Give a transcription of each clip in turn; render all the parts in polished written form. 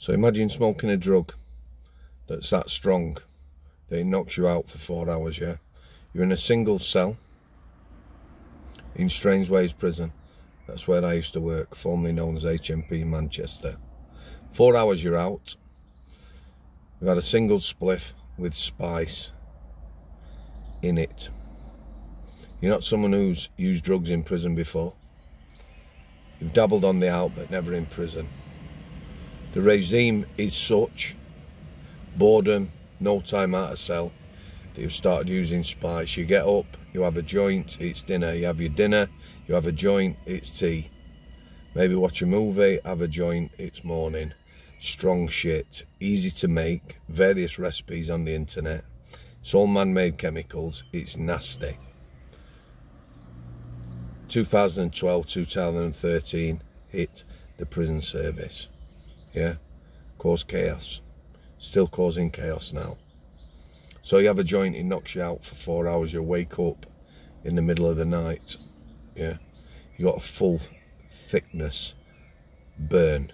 So imagine smoking a drug that's that strong that it knocks you out for 4 hours, yeah? You're in a single cell in Strangeways prison. That's where I used to work, formerly known as HMP Manchester. 4 hours you're out. You've had a single spliff with spice in it. You're not someone who's used drugs in prison before. You've dabbled on the out, but never in prison. The regime is such, boredom, no time out of cell, that you've started using spice. You get up, you have a joint, it's dinner. You have your dinner, you have a joint, it's tea. Maybe watch a movie, have a joint, it's morning. Strong shit, easy to make, various recipes on the internet. It's all man-made chemicals, it's nasty. 2012, 2013 hit the prison service. Yeah, caused chaos. Still causing chaos now. So you have a joint, it knocks you out for 4 hours, you wake up in the middle of the night. Yeah, you got a full thickness burn.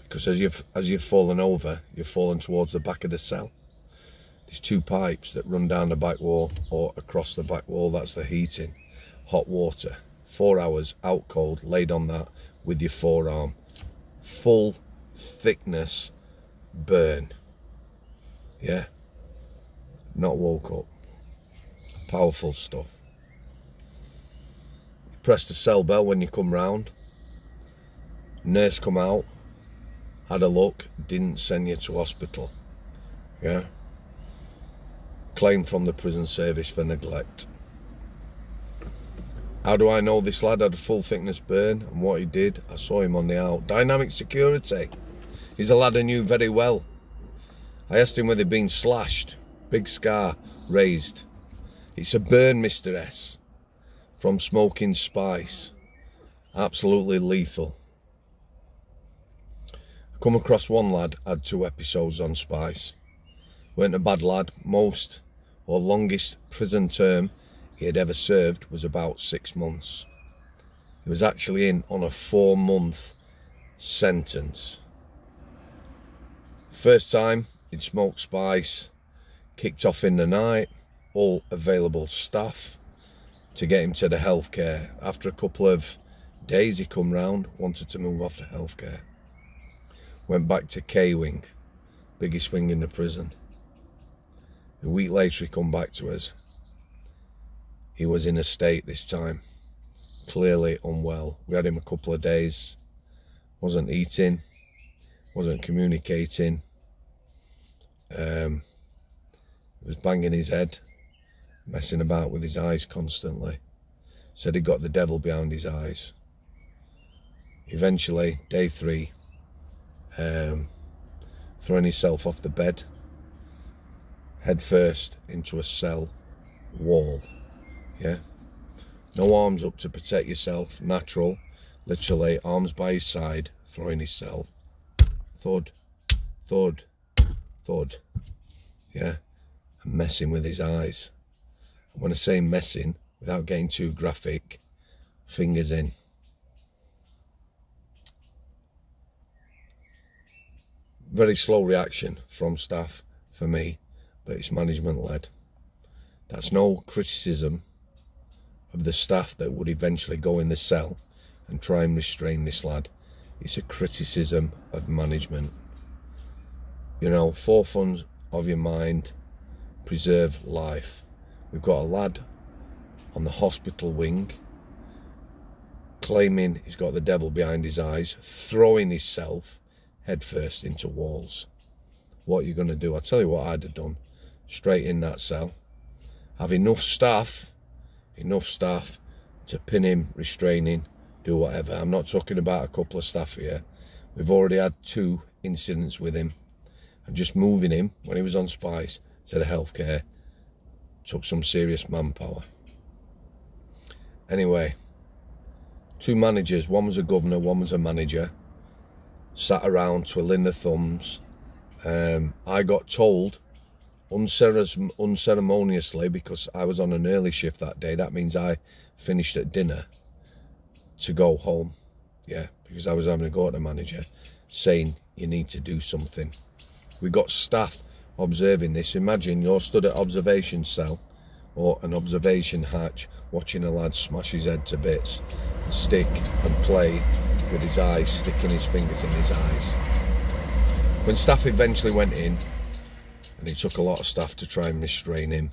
Because as you've fallen over, you've fallen towards the back of the cell. There's two pipes that run down the back wall or across the back wall, that's the heating. Hot water, 4 hours, out cold, laid on that with your forearm. Full thickness burn. Yeah, not woke up. Powerful stuff. You press the cell bell when you come round. Nurse come out, had a look, didn't send you to hospital. Yeah, claim from the prison service for neglect. How do I know this lad had a full thickness burn and what he did? I saw him on the out. Dynamic security. He's a lad I knew very well. I asked him whether he'd been slashed. Big scar raised. It's a burn, Mr. S. From smoking spice. Absolutely lethal. I come across one lad, had 2 episodes on spice. Weren't a bad lad. Most or longest prison term he had ever served was about 6 months. He was actually in on a 4-month sentence. First time he'd smoked spice, kicked off in the night, all available staff to get him to the healthcare. After a couple of days he come round, wanted to move off to healthcare. Went back to K-wing, biggest wing in the prison. A week later he come back to us. He was in a state this time, clearly unwell. We had him a couple of days, wasn't eating, wasn't communicating, was banging his head, messing about with his eyes constantly. Said he got the devil behind his eyes. Eventually, day 3, throwing himself off the bed, head first into a cell wall. Yeah, no arms up to protect yourself, natural, literally arms by his side, throwing himself, thud, thud, thud, yeah, and messing with his eyes. And when I say messing, without getting too graphic, fingers in. Very slow reaction from staff for me, but it's management led. That's no criticism of the staff that would eventually go in the cell and try and restrain this lad. It's a criticism of management. You know, forefront of your mind, preserve life. We've got a lad on the hospital wing claiming he's got the devil behind his eyes, throwing himself headfirst into walls. What are you going to do? I'll tell you what I'd have done. Straight in that cell. Have enough staff to pin him, restrain him, do whatever. I'm not talking about a couple of staff here. We've already had 2 incidents with him. And just moving him, when he was on spice, to the healthcare, took some serious manpower. Anyway, 2 managers, one was a governor, one was a manager, sat around twiddling their thumbs. I got told unceremoniously, because I was on an early shift that day, that means I finished at dinner, to go home. Yeah, because I was having a go at the manager, saying you need to do something. We got staff observing this. Imagine you're stood at observation cell or an observation hatch watching a lad smash his head to bits, stick and play with his eyes, sticking his fingers in his eyes. When staff eventually went in, and it took a lot of staff to try and restrain him,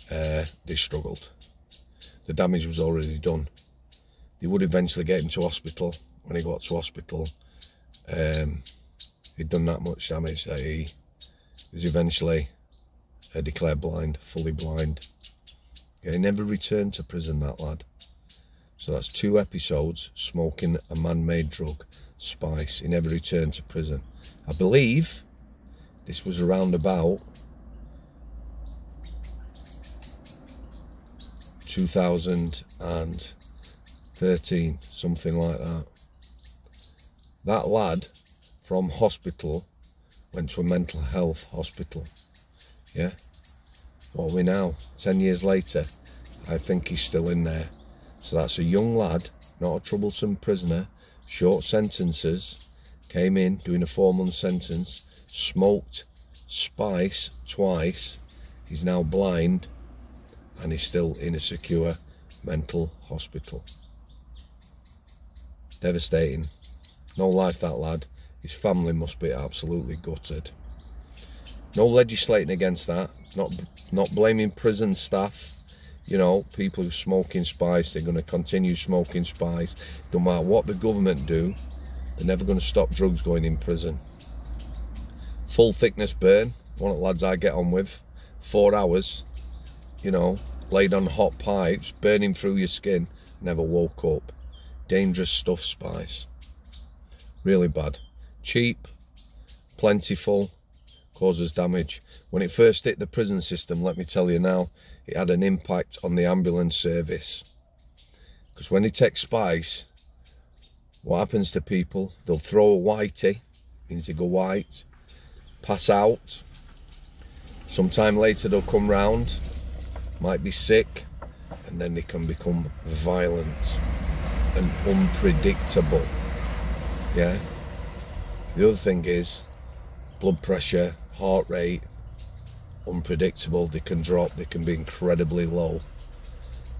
they struggled. The damage was already done. They would eventually get him to hospital. When he got to hospital, he'd done that much damage that he was eventually declared blind, fully blind. Yeah, he never returned to prison, that lad. So that's 2 episodes smoking a man-made drug, spice. He never returned to prison. I believe this was around about 2013, something like that. That lad from hospital went to a mental health hospital. Yeah. What are we now? 10 years later, I think he's still in there. So that's a young lad, not a troublesome prisoner, short sentences, came in doing a 4-month sentence, smoked spice twice, he's now blind, and he's still in a secure mental hospital. Devastating. No life, that lad. His family must be absolutely gutted. No legislating against that. Not blaming prison staff. You know, people who are smoking spice, they're going to continue smoking spice. No matter what the government do, they're never going to stop drugs going in prison. Full thickness burn, one of the lads I get on with. 4 hours, you know, laid on hot pipes, burning through your skin, never woke up. Dangerous stuff, spice. Really bad. Cheap, plentiful, causes damage. When it first hit the prison system, let me tell you now, it had an impact on the ambulance service. Because when they take spice, what happens to people? They'll throw a whitey, means they go white, pass out. Sometime later they'll come round, might be sick, and then they can become violent and unpredictable. Yeah. The other thing is blood pressure, heart rate, unpredictable. They can drop, they can be incredibly low.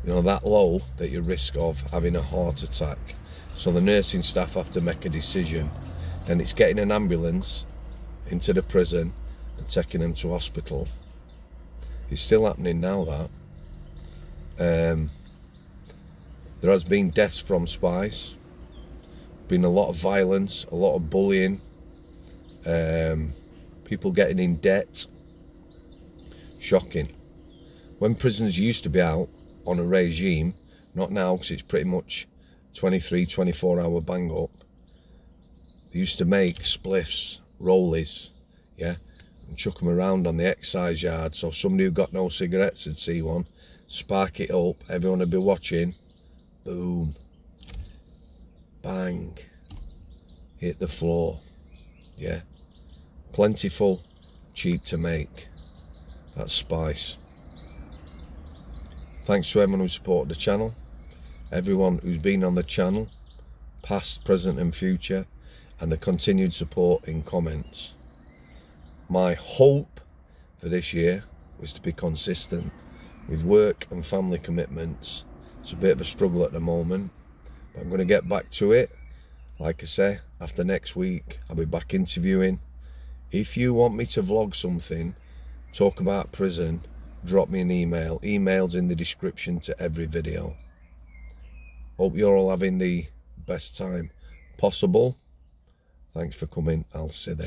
You know, that low that you risk of having a heart attack. So the nursing staff have to make a decision, and it's getting an ambulance into the prison and taking them to hospital. It's still happening now, that. There has been deaths from spice, been a lot of violence, a lot of bullying, people getting in debt. Shocking. When prisons used to be out on a regime, not now because it's pretty much 23, 24 hour bang up, they used to make spliffs, rollies, yeah, and chuck them around on the exercise yard, so somebody who got no cigarettes would see one, spark it up, everyone would be watching, boom, bang, hit the floor. Yeah, plentiful, cheap to make. That's spice. Thanks to everyone who supported the channel, everyone who's been on the channel, past, present and future, and the continued support in comments. My hope for this year was to be consistent with work and family commitments. It's a bit of a struggle at the moment, but I'm going to get back to it. Like I say, after next week I'll be back interviewing. If you want me to vlog something, talk about prison, drop me an email. Email's in the description to every video. Hope you're all having the best time possible. Thanks for coming. I'll see you.